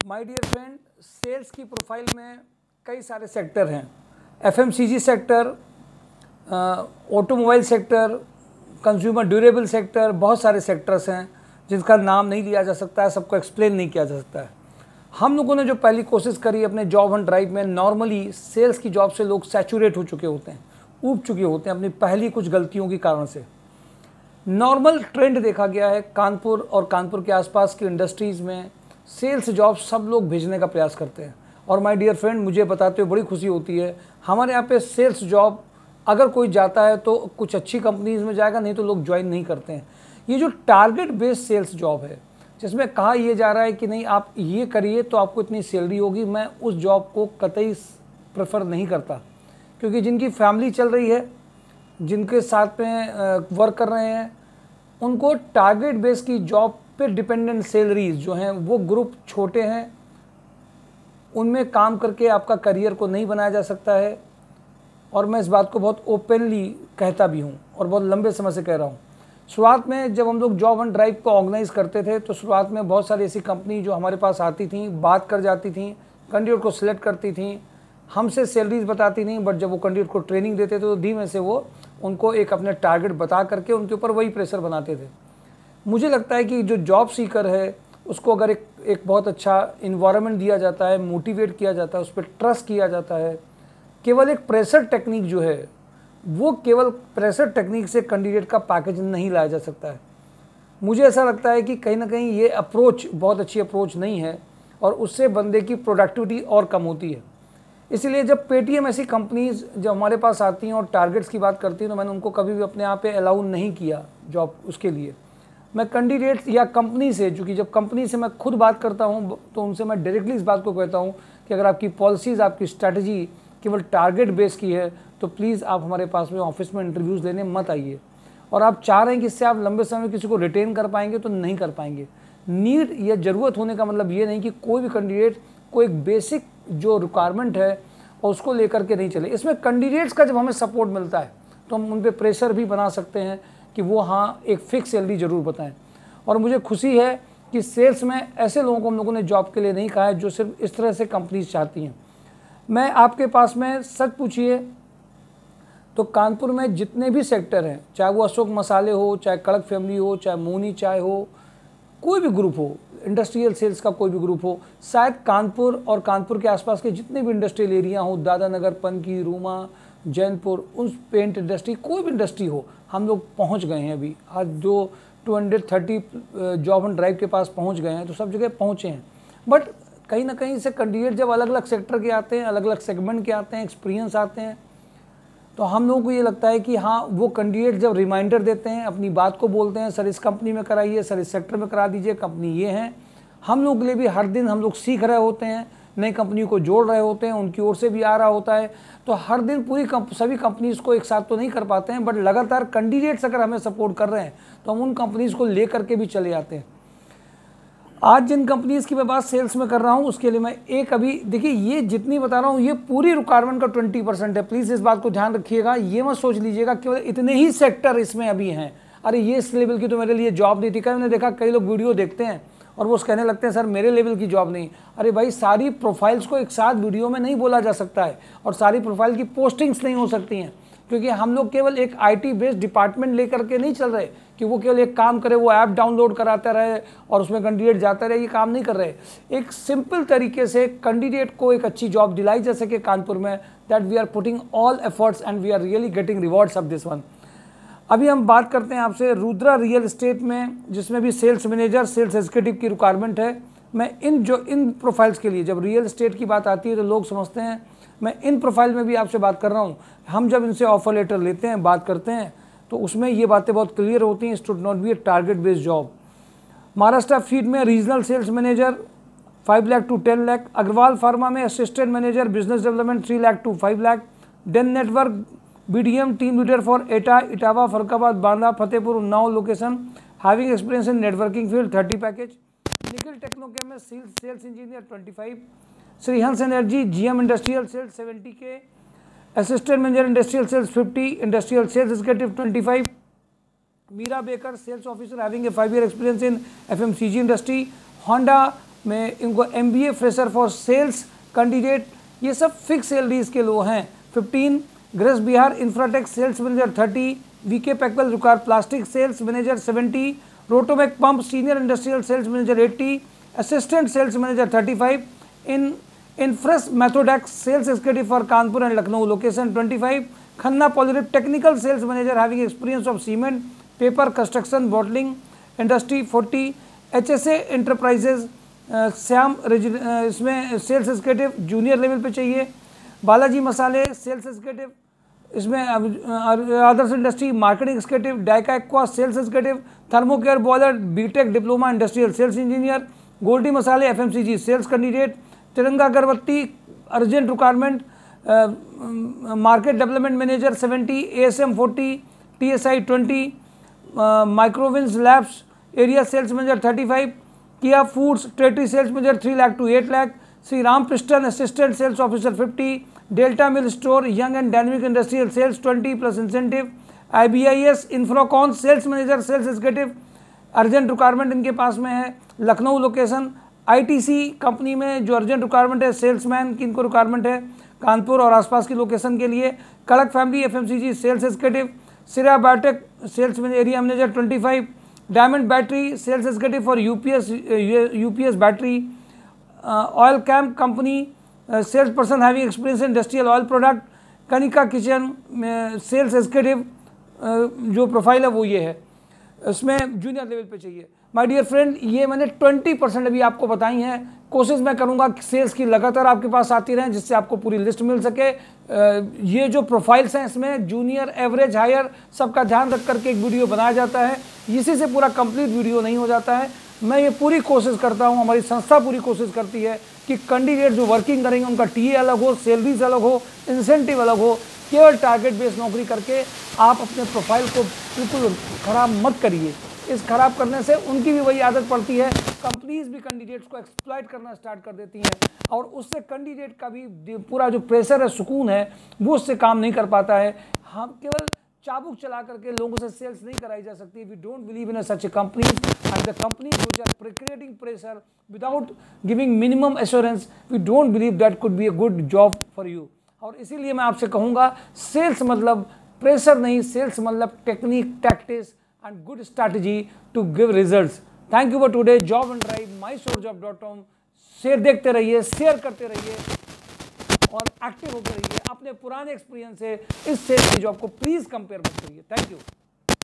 My dear friend, sales की profile में कई सारे सेक्टर हैं। FMCG sector, automobile sector, consumer durable sector, बहुत सारे सेक्टर्स हैं जिनका नाम नहीं लिया जा सकता है, सबको एक्सप्लेन नहीं किया जा सकता है। हम लोगों ने जो पहली कोशिश करी अपने जॉब एंड ड्राइव में, नॉर्मली सेल्स की जॉब से लोग सैचुरेट हो चुके होते हैं, ऊब चुके होते हैं अपनी पहली कुछ गलतियों के कारण से। नॉर्मल ट्रेंड देखा गया है कानपुर और कानपुर के आसपास की इंडस्ट्रीज़ में सेल्स जॉब सब लोग भेजने का प्रयास करते हैं। और माय डियर फ्रेंड, मुझे बताते हुए बड़ी खुशी होती है, हमारे यहाँ पे सेल्स जॉब अगर कोई जाता है तो कुछ अच्छी कंपनीज़ में जाएगा, नहीं तो लोग ज्वाइन नहीं करते हैं। ये जो टारगेट बेस्ड सेल्स जॉब है, जिसमें कहा यह जा रहा है कि नहीं आप ये करिए तो आपको इतनी सैलरी होगी, मैं उस जॉब को कतई प्रेफर नहीं करता। क्योंकि जिनकी फैमिली चल रही है, जिनके साथ में वर्क कर रहे हैं, उनको टारगेट बेस की जॉब पे डिपेंडेंट सैलरीज जो हैं वो ग्रुप छोटे हैं, उनमें काम करके आपका करियर को नहीं बनाया जा सकता है। और मैं इस बात को बहुत ओपनली कहता भी हूँ और बहुत लंबे समय से कह रहा हूँ। शुरुआत में जब हम लोग जॉब एंड ड्राइव को ऑर्गेनाइज करते थे तो शुरुआत में बहुत सारी ऐसी कंपनी जो हमारे पास आती थी, बात कर जाती थी, कैंडिडेट को सिलेक्ट करती थी, हमसे सैलरीज बताती नहीं, बट जब वो कैंडिडेट को ट्रेनिंग देते थे तो धीमे से वो उनको एक अपने टारगेट बता करके उनके ऊपर वही प्रेशर बनाते थे। मुझे लगता है कि जो जॉब सीकर है उसको अगर एक बहुत अच्छा इन्वायरमेंट दिया जाता है, मोटिवेट किया जाता है, उस पर ट्रस्ट किया जाता है, केवल एक प्रेशर टेक्निक जो है वो केवल प्रेशर टेक्निक से कैंडिडेट का पैकेज नहीं लाया जा सकता है। मुझे ऐसा लगता है कि कहीं ना कहीं ये अप्रोच बहुत अच्छी अप्रोच नहीं है और उससे बंदे की प्रोडक्टिविटी और कम होती है। इसीलिए जब पेटीएम ऐसी कंपनीज जब हमारे पास आती हैं और टारगेट्स की बात करती हैं तो मैंने उनको कभी भी अपने यहाँ पे अलाउ नहीं किया जॉब उसके लिए। मैं कैंडिडेट्स या कंपनी से, चूँकि जब कंपनी से मैं खुद बात करता हूँ तो उनसे मैं डायरेक्टली इस बात को कहता हूँ कि अगर आपकी पॉलिसीज़, आपकी स्ट्रैटेजी केवल टारगेट बेस की है तो प्लीज़ आप हमारे पास में ऑफिस में इंटरव्यूज़ लेने मत आइए। और आप चाह रहे हैं कि इससे आप लंबे समय में किसी को रिटेन कर पाएंगे तो नहीं कर पाएंगे। नीड या ज़रूरत होने का मतलब ये नहीं कि कोई भी कैंडिडेट को एक बेसिक जो रिक्वायरमेंट है और उसको लेकर के नहीं चले। इसमें कैंडिडेट्स का जब हमें सपोर्ट मिलता है तो हम उन पर प्रेशर भी बना सकते हैं कि वो हाँ एक फ़िक्स सैलरी ज़रूर बताएं। और मुझे खुशी है कि सेल्स में ऐसे लोगों को हम लोगों ने जॉब के लिए नहीं कहा है जो सिर्फ इस तरह से कंपनीज चाहती हैं। मैं आपके पास में सच पूछिए तो कानपुर में जितने भी सेक्टर हैं, चाहे वो अशोक मसाले हो, चाहे कड़क फैमिली हो, चाहे मोनी चाय हो, कोई भी ग्रुप हो, इंडस्ट्रियल सेल्स का कोई भी ग्रुप हो, शायद कानपुर और कानपुर के आसपास के जितने भी इंडस्ट्रियल एरिया हो, दादानगर, पनकी, रूमा, जैनपुर, उस पेंट इंडस्ट्री, कोई भी इंडस्ट्री हो, हम लोग पहुंच गए हैं। अभी आज जो 230 जॉब एंड ड्राइव के पास पहुंच गए हैं तो सब जगह पहुंचे हैं। बट कहीं ना कहीं से कैंडिडेट जब अलग अलग सेक्टर के आते हैं, अलग अलग सेगमेंट के आते हैं, एक्सपीरियंस आते हैं, तो हम लोगों को ये लगता है कि हाँ वो कैंडिडेट जब रिमाइंडर देते हैं, अपनी बात को बोलते हैं, सर इस कंपनी में कराइए, सर इस सेक्टर में करा दीजिए, कंपनी ये है। हम लोग के लिए भी हर दिन हम लोग सीख रहे होते हैं, नई कंपनी को जोड़ रहे होते हैं, उनकी ओर से भी आ रहा होता है। तो हर दिन सभी कंपनीज़ को एक साथ तो नहीं कर पाते हैं, बट लगातार कैंडिडेट्स अगर हमें सपोर्ट कर रहे हैं तो हम उन कंपनीज़ को ले करके भी चले जाते हैं। आज जिन कंपनीज़ की मैं बात सेल्स में कर रहा हूँ उसके लिए मैं एक अभी देखिए, ये जितनी बता रहा हूँ ये पूरी रिक्वायरमेंट का 20% है। प्लीज़ इस बात को ध्यान रखिएगा, ये मत सोच लीजिएगा केवल इतने ही सेक्टर इसमें अभी हैं, अरे ये इस लेवल की तो मेरे लिए जॉब नहीं थी। कहीं मैंने देखा कई लोग वीडियो देखते हैं और वो कहने लगते हैं सर मेरे लेवल की जॉब नहीं। अरे भाई, सारी प्रोफाइल्स को एक साथ वीडियो में नहीं बोला जा सकता है और सारी प्रोफाइल की पोस्टिंग्स नहीं हो सकती हैं, क्योंकि हम लोग केवल एक आईटी बेस्ड डिपार्टमेंट लेकर के नहीं चल रहे कि वो केवल एक काम करे, वो ऐप डाउनलोड कराता रहे और उसमें कैंडिडेट जाता रहे, ये काम नहीं कर रहे। एक सिंपल तरीके से कैंडिडेट को एक अच्छी जॉब दिलाई जा सके कानपुर में, that we are putting all efforts and we are really getting rewards of this one. अभी हम बात करते हैं आपसे रुद्रा रियल एस्टेट में, जिसमें भी सेल्स मैनेजर, सेल्स एग्जीक्यूटिव की रिक्वायरमेंट है। मैं इन प्रोफाइल्स के लिए, जब रियल एस्टेट की बात आती है तो लोग समझते हैं मैं इन प्रोफाइल में भी आपसे बात कर रहा हूँ। हम जब इनसे ऑफर लेटर लेते हैं, बात करते हैं, तो उसमें ये बातें बहुत क्लियर होती हैं, it should not be a target based job. Maharashtra feed में regional sales manager 5 lakh to 10 lakh, Agarwal pharma में assistant manager business development 3 lakh to 5 lakh, Den network BDM team leader for Etah, Etawah, Farrukhabad, Banda, Fatehpur, Unnao location, having experience in networking field 30 package, Nikhil Technochem में sales engineer 25, Shrihans energy GM industrial sales 70K, assistant manager industrial sales 50, industrial sales executive 25, Meera Baker sales officer having a 5 year experience in FMCG industry, Honda में इनको MBA fresher for sales candidate, ये सब fix salaries के लोग हैं। 15 grace Bihar infratech sales manager 30, VK Packwell रुकार plastic sales manager 70, Rotomac pump senior industrial sales manager 80, assistant sales manager 35, in fresh Methodex sales executive for Kanpur and Lucknow location 25, Khanna पॉलीरेट technical sales manager having experience of cement paper construction bottling industry 40, HSA enterprises Shyam इसमें sales executive junior level पे चाहिए। बालाजी मसाले sales executive, इसमें Adarsh industry marketing executive, डाइका aqua sales executive, Thermocare boiler B Tech diploma industrial sales engineer, Goldie मसाले FMCG sales candidate, Tiranga agarbatti urgent requirement market development manager 70, ASM 40, TSI 20, Microvins labs area sales manager 35, किया foods territory sales manager 3 lakh to 8 lakh, Shri Ram piston assistant sales officer 50, Delta mill store young and dynamic industrial sales 20 plus incentive, IBIS Infracon sales manager sales executive urgent requirement इनके पास में है। Lucknow location ITC company में जो urgent requirement है salesman की इनको requirement है कानपुर और आसपास की लोकेशन के लिए। Kadak family FMCG sales executive, Sira biotech sales area manager 25, diamond battery sales executive for UPS battery, oil camp company sales person having experience in industrial oil product, Kanika kitchen sales executive जो profile है वो ये है, इसमें junior level पे चाहिए। My dear friend, ये मैंने 20% अभी आपको बताई हैं। कोशिश मैं करूंगा कि सेल्स की लगातार आपके पास आती रहें जिससे आपको पूरी लिस्ट मिल सके। ये जो प्रोफाइल्स हैं इसमें जूनियर एवरेज हायर सबका ध्यान रख करके एक वीडियो बनाया जाता है, इसी से पूरा कंप्लीट वीडियो नहीं हो जाता है। मैं ये पूरी कोशिश करता हूँ, हमारी संस्था पूरी कोशिश करती है कि कैंडिडेट जो वर्किंग करेंगे उनका TA अलग हो, सैलरीज अलग हो, इंसेंटिव अलग हो। केवल टारगेट बेस्ड नौकरी करके आप अपने प्रोफाइल को बिल्कुल ख़राब मत करिए। इस खराब करने से उनकी भी वही आदत पड़ती है, कंपनीज भी कैंडिडेट्स को एक्सप्लॉइट करना स्टार्ट कर देती हैं और उससे कैंडिडेट का भी पूरा जो प्रेशर है, सुकून है, वो उससे काम नहीं कर पाता है। हम केवल चाबुक चला करके लोगों से सेल्स नहीं कराई जा सकती। We don't believe in such a company and the companies which are creating pressure without giving minimum assurance, we don't believe that could be a good job for you. और इसीलिए मैं आपसे कहूँगा, सेल्स मतलब प्रेशर नहीं, sales मतलब technique, tactics and good strategy to give results. Thank you for today. Job and Drive, mysourjob.com। Share देखते रहिए, शेयर करते रहिए और एक्टिव होकर रहिए। अपने पुराने एक्सपीरियंस से इस सेल्स की जॉब को प्लीज कंपेयर मत करिए। Thank you.